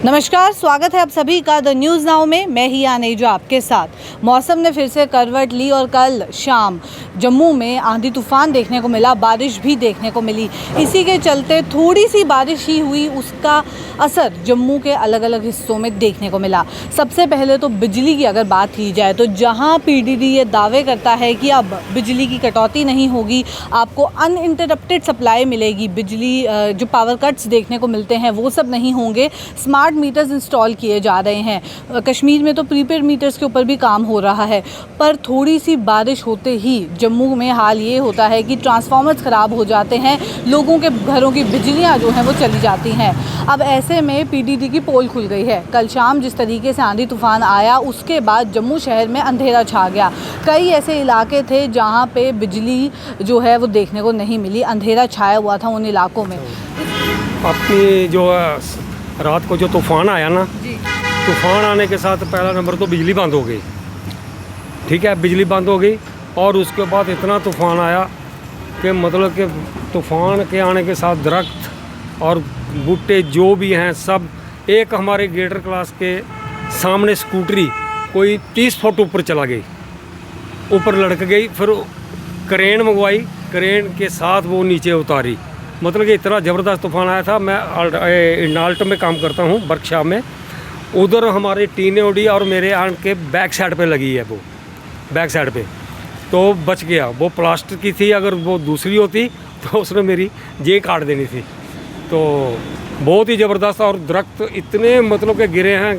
नमस्कार, स्वागत है आप सभी का द न्यूज़ नाउ में। मैं ही आनेजा आपके साथ। मौसम ने फिर से करवट ली और कल शाम जम्मू में आंधी तूफान देखने को मिला, बारिश भी देखने को मिली। इसी के चलते थोड़ी सी बारिश ही हुई, उसका असर जम्मू के अलग अलग हिस्सों में देखने को मिला। सबसे पहले तो बिजली की अगर बात की जाए तो जहां पीडीडी ये दावे करता है कि अब बिजली की कटौती नहीं होगी, आपको अनइंटरप्टेड सप्लाई मिलेगी, बिजली जो पावर कट्स देखने को मिलते हैं वो सब नहीं होंगे, स्मार्ट मीटर्स इंस्टॉल किए जा रहे हैं। कश्मीर में तो प्रीपेड मीटर्स के ऊपर भी काम हो रहा है। पर थोड़ी सी बारिश होते ही जम्मू में हाल ये होता है कि ट्रांसफार्मर्स ख़राब हो जाते हैं, लोगों के घरों की बिजलियां जो हैं वो चली जाती हैं। अब ऐसे में पीडीडी की पोल खुल गई है। कल शाम जिस तरीके से आंधी तूफान आया उसके बाद जम्मू शहर में अंधेरा छा गया। कई ऐसे इलाके थे जहाँ पे बिजली जो है वो देखने को नहीं मिली, अंधेरा छाया हुआ था उन इलाकों में। अपनी जो रात को जो तूफ़ान आया ना, तूफ़ान आने के साथ पहला नंबर तो बिजली बंद हो गई। ठीक है, बिजली बंद हो गई और उसके बाद इतना तूफ़ान आया कि मतलब कि तूफ़ान के आने के साथ दरख्त और बूटे जो भी हैं सब, एक हमारे गेटर क्लास के सामने स्कूटरी कोई 30 फुट ऊपर चला गई, ऊपर लड़क गई। फिर क्रेन मंगवाई, क्रेन के साथ वो नीचे उतारी। मतलब कि इतना ज़बरदस्त तूफ़ान आया था। मैं इनाल्ट में काम करता हूँ, वर्कशॉप में। उधर हमारी टीने उड़ी और मेरे आंट के बैक साइड पे लगी है, वो बैक साइड पे तो बच गया। वो प्लास्टिक की थी, अगर वो दूसरी होती तो उसने मेरी जेब काट देनी थी। तो बहुत ही ज़बरदस्त। और दरख्त इतने मतलब के गिरे हैं,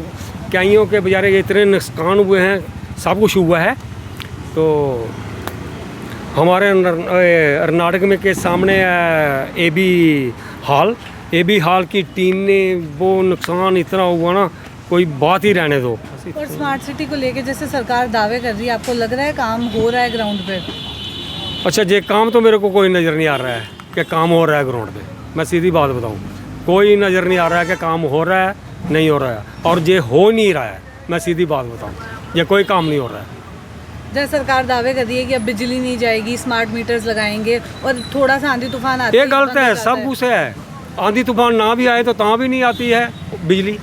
क्याइयों के बेचारे इतने नुकसान हुए हैं, सब कुछ हुआ है। तो हमारे कर्नाटक में के सामने एबी हाल की टीम ने वो नुकसान इतना हुआ ना, कोई बात ही रहने दो। और स्मार्ट सिटी को लेके जैसे सरकार दावे कर रही है, आपको लग रहा है काम हो रहा है ग्राउंड पे? अच्छा, ये काम तो मेरे को कोई नज़र नहीं आ रहा है कि काम हो रहा है ग्राउंड पे। मैं सीधी बात बताऊँ, कोई नज़र नहीं आ रहा है कि काम हो रहा है, नहीं हो रहा है। और ये हो नहीं रहा है, मैं सीधी बात बताऊँ, ये कोई काम नहीं हो रहा है। जैसे सरकार दावे कर रही है कि अब बिजली नहीं जाएगी, स्मार्ट मीटर्स लगाएंगे, और थोड़ा सा आंधी तूफान आता है, ये गलत है, सब कुछ है। आंधी तूफान ना भी आए तो ता भी नहीं आती है बिजली।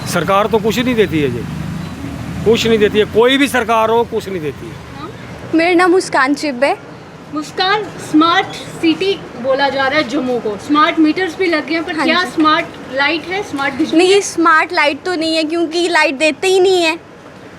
सरकार तो कुछ नहीं देती है, ये कुछ नहीं देती है, कोई भी सरकार हो कुछ नहीं देती है। मेरा नाम मुस्कान चिब है। मुस्कान, स्मार्ट सिटी बोला जा रहा है जम्मू को, स्मार्ट मीटर्स भी लग गए हैं, पर हाँ क्या जी। स्मार्ट लाइट है, स्मार्ट बिजली नहीं, है? स्मार्ट लाइट तो नहीं है क्योंकि लाइट देते ही नहीं है।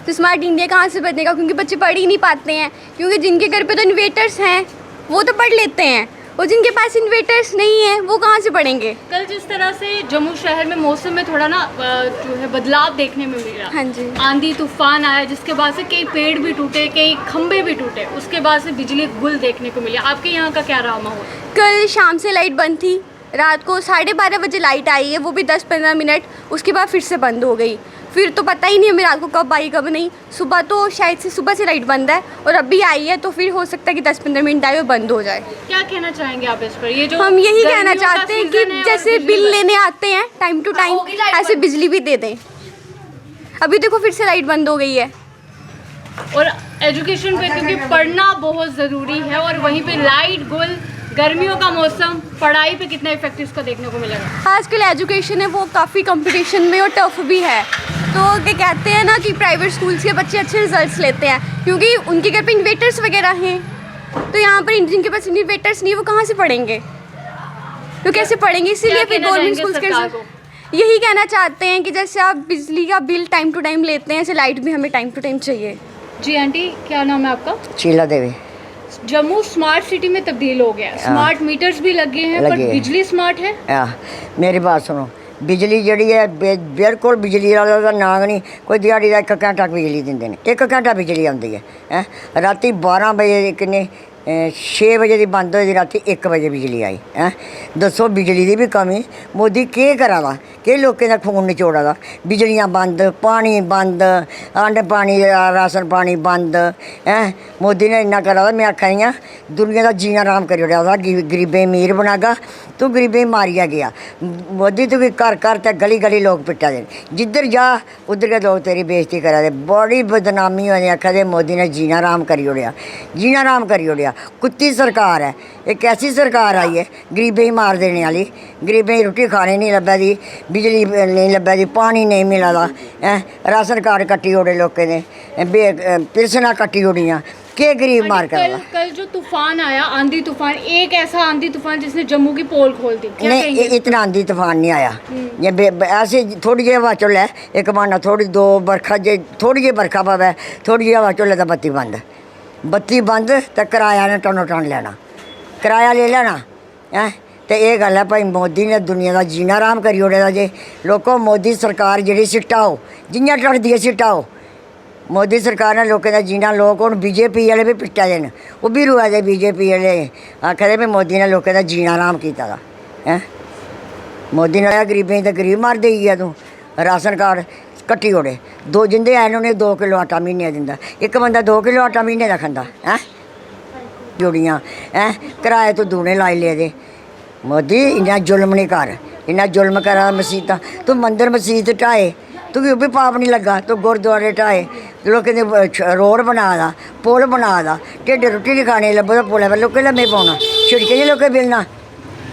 तो स्मार्ट इंडिया कहाँ से बनेगा? क्योंकि बच्चे पढ़ ही नहीं पाते हैं। क्योंकि जिनके घर पे तो इन्वेटर्स हैं वो तो पढ़ लेते हैं, और जिनके पास इन्वेटर्स नहीं है वो कहाँ से पढ़ेंगे? कल जिस तरह से जम्मू शहर में मौसम में थोड़ा ना जो है बदलाव देखने में मिला। हाँ जी। आंधी तूफान आया जिसके बाद से कई पेड़ भी टूटे, कई खंभे भी टूटे, उसके बाद से बिजली गुल देखने को मिली। आपके यहाँ का क्या रहा माहौल? कल शाम से लाइट बंद थी, रात को 12:30 बजे लाइट आई है, वो भी 10-15 मिनट, उसके बाद फिर से बंद हो गई। फिर तो पता ही नहीं है रात को कब आई कब नहीं। सुबह तो शायद से सुबह से लाइट बंद है, और अभी आई है तो फिर हो सकता है कि 10-15 मिनट आए और बंद हो जाए। क्या कहना चाहेंगे आप इस पर? ये जो हम यही कहना गर्मियों का चाहते हैं सीजन कि है और जैसे बिजली बिल लेने आते हैं टाइम टू टाइम, ऐसे बिजली भी दे दें। अभी देखो फिर से लाइट बंद हो गई है। और एजुकेशन पे, क्योंकि पढ़ना बहुत ज़रूरी है, और वहीं पे लाइट गुल, गर्मियों का मौसम, पढ़ाई पे कितना इफेक्ट इसका देखने को मिलेगा? आजकल एजुकेशन है वो काफ़ी कंपटीशन में और टफ भी है। तो क्या कहते हैं ना कि प्राइवेट स्कूल्स के बच्चे अच्छे रिजल्ट्स लेते हैं क्योंकि उनके घर पे इन्वेटर्स वगैरह हैं। तो यहाँ पर जिनके पास इन्वेटर्स नहीं, वो कहाँ से पढ़ेंगे? तो कैसे पढ़ेंगे? इसीलिए फिर गवर्नमेंट स्कूल्स के यही कहना चाहते हैं कि जैसे आप बिजली का बिल टाइम टू टाइम लेते हैं, ऐसे लाइट भी हमें टाइम टू टाइम चाहिए। जी आंटी, क्या नाम है आपका? शीला देवी। जम्मू स्मार्ट सिटी में तब्दील हो गया, स्मार्ट मीटर्स भी लगे हैं, पर बिजली स्मार्ट है? मेरी बात सुनो, बिजली जी है बिल्कुल बिजली वाला का नाम नहीं। कोई दिहाड़ी का 1 घंटा बिजली देंगे ने, 1 घंटा बिजली आती है। राती 12 बजे किन्ने 6 बजे की बंद हुई, राती 1 बजे बिजली आई है। दसो बिजली की भी कमी मोदी केह् करा दा? केह् लोकें दा खून निचोड़ा दा? बिजलियां बंद, पानी बंद, अन्न पानी राशन पानी बंद है। मोदी ने इन्ना करा दा, मैं आखा दी आं दुनिया का जीना आराम करी ओड़ेआ दा। गरीबें अमीर बनागा, तू गरीबें मारिया गया। मोदी तू भी घर घर ते गली गली लोग पिट्टा दे, जिद्धर जा उधर के लोग तेरी बेइज्जती करा दे। बड़ी बदनामी होनी, आखा दे मोदी ने जीना आराम करी ओड़ेआ, जीना आराम करी ओड़ेआ। कुत्ती सरकार है। एक ऐसी सरकार आई है गरीबें ही मार देने वाली। गरीबें ही रोटी खाने नहीं लब्भा दी, बिजली नहीं लब्भा दी, पानी नहीं मिला दा, राशन कार्ड कट्टी ओड़े लोकें ने, पेंशनां कट्टी ओड़ियां। के गरीब मार कर कल जो तूफान आया, आंधी तूफान, एक ऐसा आंधी तूफान जिसने जम्मू की पोल खोल दी, क्या नहीं, कहेंगे? इतना आंधी तूफान नहीं आया। ये ऐसे थोड़ी जी हवा चल है, एक माना थोड़ी दो बरखा जे थोड़ी जी बरखा पवे, थोड़ी जी हवा चले तो बत्ती बंद तो किराया ने टनो टन लेना, किराया ले लेना है। तो ये गल है भाई, मोदी ने दुनिया का जीना आराम करी ओड़े दा जे। लोगों मोदी सरकार जी सिटाओ, जियां टरदी है सिटाओ। मोदी सरकार ने लोगों का जीना, लोग हूँ बीजेपी वाले भी पिट्टा दे, वो भी रुआ दे बीजेपी वाले, आखदे भी मोदी ने लोगों का जीना आराम किया दा है। मोदी ने गरीबें तो गरीब मार देई गया। तू राशन कार्ड कट्टी ओड़े, दो जिंदे आए उन्हें 2 किलो आटा महीने दिंदा, एक बंदा 2 किलो आटा महीने का खंदा है। जोड़ियाँ हैं किराए तो दूने लाई ले दे। मोदी इन्ना जुल्म नहीं कर, इन्ना जुल्म करा मसीतां। तू मंदिर मसीत ढाए, तुगी ओह् भी पाप नहीं लगा। तू गुरुद्वारे ढाए, लोकें दे रोड बना दा, पुल बना दा, ढिड्ड रुट्टी नहीं खाने लब्भो तो पुलै पर लोकें लम्मे पौना, छिड़के च लोकें बिलना।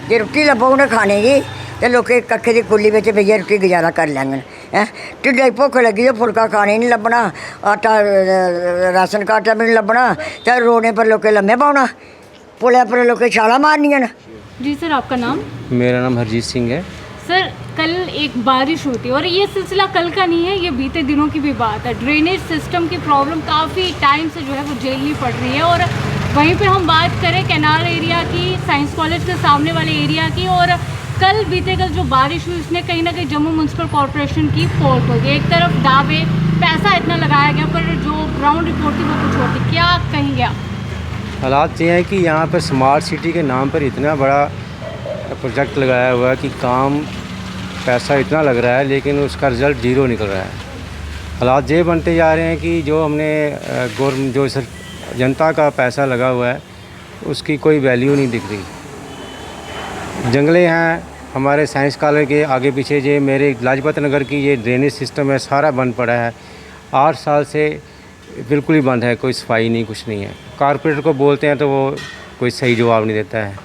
जे रुट्टी लब्भो उ'नें खाने गी ते लोकें कक्खे दी कुल्ली बिच बेहियै रुट्टी गुजारा करी लैङन हैं। ढिड्डै च भुक्ख लग्गी ते फुलका खाने नहीं लब्भना, आटा राशन कार्ड दा भी नहीं लब्भना, ते रोडें पर लोकें लम्मे पौना, पुलै पर लोकें छालां मारनियां न। जी सर, आपका नाम? मेरा नाम हरजीत सिंह है। सर, कल एक बारिश हुई थी और ये सिलसिला कल का नहीं है, ये बीते दिनों की भी बात है। ड्रेनेज सिस्टम की प्रॉब्लम काफ़ी टाइम से जो है वो झेलनी पड़ रही है। और वहीं पे हम बात करें कैनाल एरिया की, साइंस कॉलेज के सामने वाले एरिया की, और बीते कल जो बारिश हुई उसने कहीं ना कहीं जम्मू म्यूनसिपल कॉरपोरेशन की पोल खोल दी। एक तरफ दावे, पैसा इतना लगाया गया, पर जो ग्राउंड रिपोर्ट थी वो कुछ और थी। क्या कहेंगे आप? हालात ये हैं कि यहाँ पर स्मार्ट सिटी के नाम पर इतना बड़ा प्रोजेक्ट लगाया हुआ है कि काम पैसा इतना लग रहा है, लेकिन उसका रिज़ल्ट ज़ीरो निकल रहा है। हालात ये बनते जा रहे हैं कि जो हमने जो जनता का पैसा लगा हुआ है उसकी कोई वैल्यू नहीं दिख रही। जंगले हैं हमारे साइंस कॉलेज के आगे पीछे, ये मेरे लाजपत नगर की ये ड्रेनेज सिस्टम है, सारा बंद पड़ा है। 8 साल से बिल्कुल ही बंद है, कोई सफाई नहीं, कुछ नहीं है। कारपोरेटर को बोलते हैं तो वो कोई सही जवाब नहीं देता है।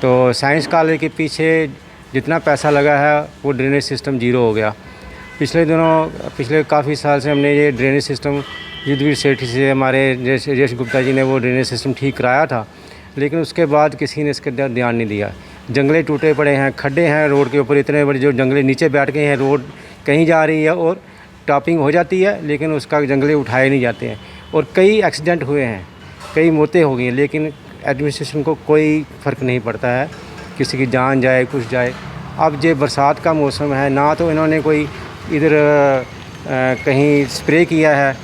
तो साइंस कॉलेज के पीछे जितना पैसा लगा है वो ड्रेनेज सिस्टम ज़ीरो हो गया। पिछले काफ़ी साल से हमने ये ड्रेनेज सिस्टम युद्धवीर सेठी से हमारे यश गुप्ता जी ने वो ड्रेनेज सिस्टम ठीक कराया था, लेकिन उसके बाद किसी ने इसके ध्यान नहीं दिया। जंगले टूटे पड़े हैं, खड्डे हैं रोड के ऊपर इतने बड़े, जो जंगले नीचे बैठ गए हैं। रोड कहीं जा रही है और टॉपिंग हो जाती है, लेकिन उसका जंगले उठाए नहीं जाते हैं। और कई एक्सीडेंट हुए हैं, कई मौतें हो गई हैं, लेकिन एडमिनिस्ट्रेशन को कोई फ़र्क नहीं पड़ता है, किसी की जान जाए कुछ जाए। अब ये बरसात का मौसम है, ना तो इन्होंने कोई इधर कहीं स्प्रे किया है,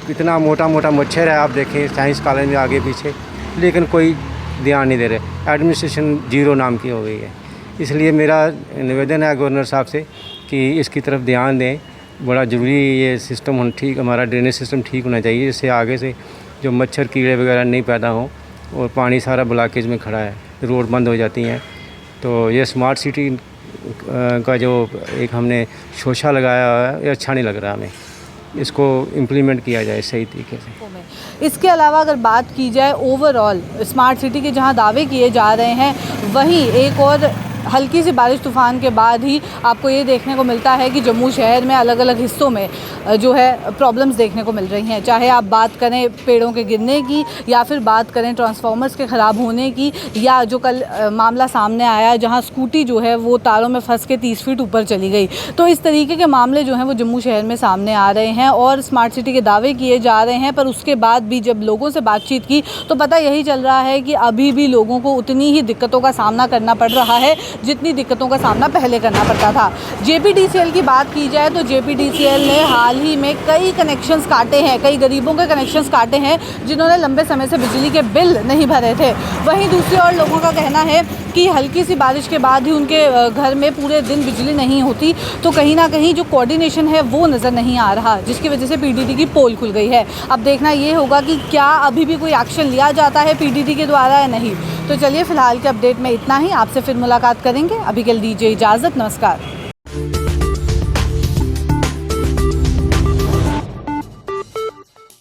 इतना मोटा मोटा मच्छर है, आप देखें साइंस कॉलेज में आगे पीछे, लेकिन कोई ध्यान नहीं दे रहे। एडमिनिस्ट्रेशन ज़ीरो नाम की हो गई है। इसलिए मेरा निवेदन है गवर्नर साहब से कि इसकी तरफ ध्यान दें। बड़ा ज़रूरी ये सिस्टम होना, ठीक हमारा ड्रेनेज सिस्टम ठीक होना चाहिए, जिससे आगे से जो मच्छर कीड़े वगैरह नहीं पैदा हों। और पानी सारा ब्लॉकेज में खड़ा है, रोड बंद हो जाती हैं। तो ये स्मार्ट सिटी का जो एक हमने शोशा लगाया है, ये अच्छा नहीं लग रहा हमें। इसको इम्प्लीमेंट किया जाए सही तरीके से। इसके अलावा अगर बात की जाए ओवरऑल स्मार्ट सिटी के जहां दावे किए जा रहे हैं, वहीं एक और हल्की सी बारिश तूफ़ान के बाद ही आपको ये देखने को मिलता है कि जम्मू शहर में अलग अलग हिस्सों में जो है प्रॉब्लम्स देखने को मिल रही हैं। चाहे आप बात करें पेड़ों के गिरने की, या फिर बात करें ट्रांसफार्मर्स के ख़राब होने की, या जो कल मामला सामने आया जहां स्कूटी जो है वो तारों में फंस के 30 फीट ऊपर चली गई। तो इस तरीके के मामले जो हैं वो जम्मू शहर में सामने आ रहे हैं और स्मार्ट सिटी के दावे किए जा रहे हैं। पर उसके बाद भी जब लोगों से बातचीत की तो पता यही चल रहा है कि अभी भी लोगों को उतनी ही दिक्कतों का सामना करना पड़ रहा है जितनी दिक्कतों का सामना पहले करना पड़ता था। जेपीडीसीएल की बात की जाए तो जेपीडीसीएल ने हाल ही में कई कनेक्शंस काटे हैं, कई गरीबों के कनेक्शंस काटे हैं जिन्होंने लंबे समय से बिजली के बिल नहीं भरे थे। वहीं दूसरी ओर लोगों का कहना है कि हल्की सी बारिश के बाद ही उनके घर में पूरे दिन बिजली नहीं होती, तो कहीं ना कहीं जो कोऑर्डिनेशन है वो नज़र नहीं आ रहा, जिसकी वजह से पीडीडी की पोल खुल गई है। अब देखना ये होगा कि क्या अभी भी कोई एक्शन लिया जाता है पीडीडी के द्वारा या नहीं। तो चलिए फिलहाल के अपडेट में इतना ही, आपसे फिर मुलाकात करेंगे। अभी के लिए दीजिए इजाज़त, नमस्कार।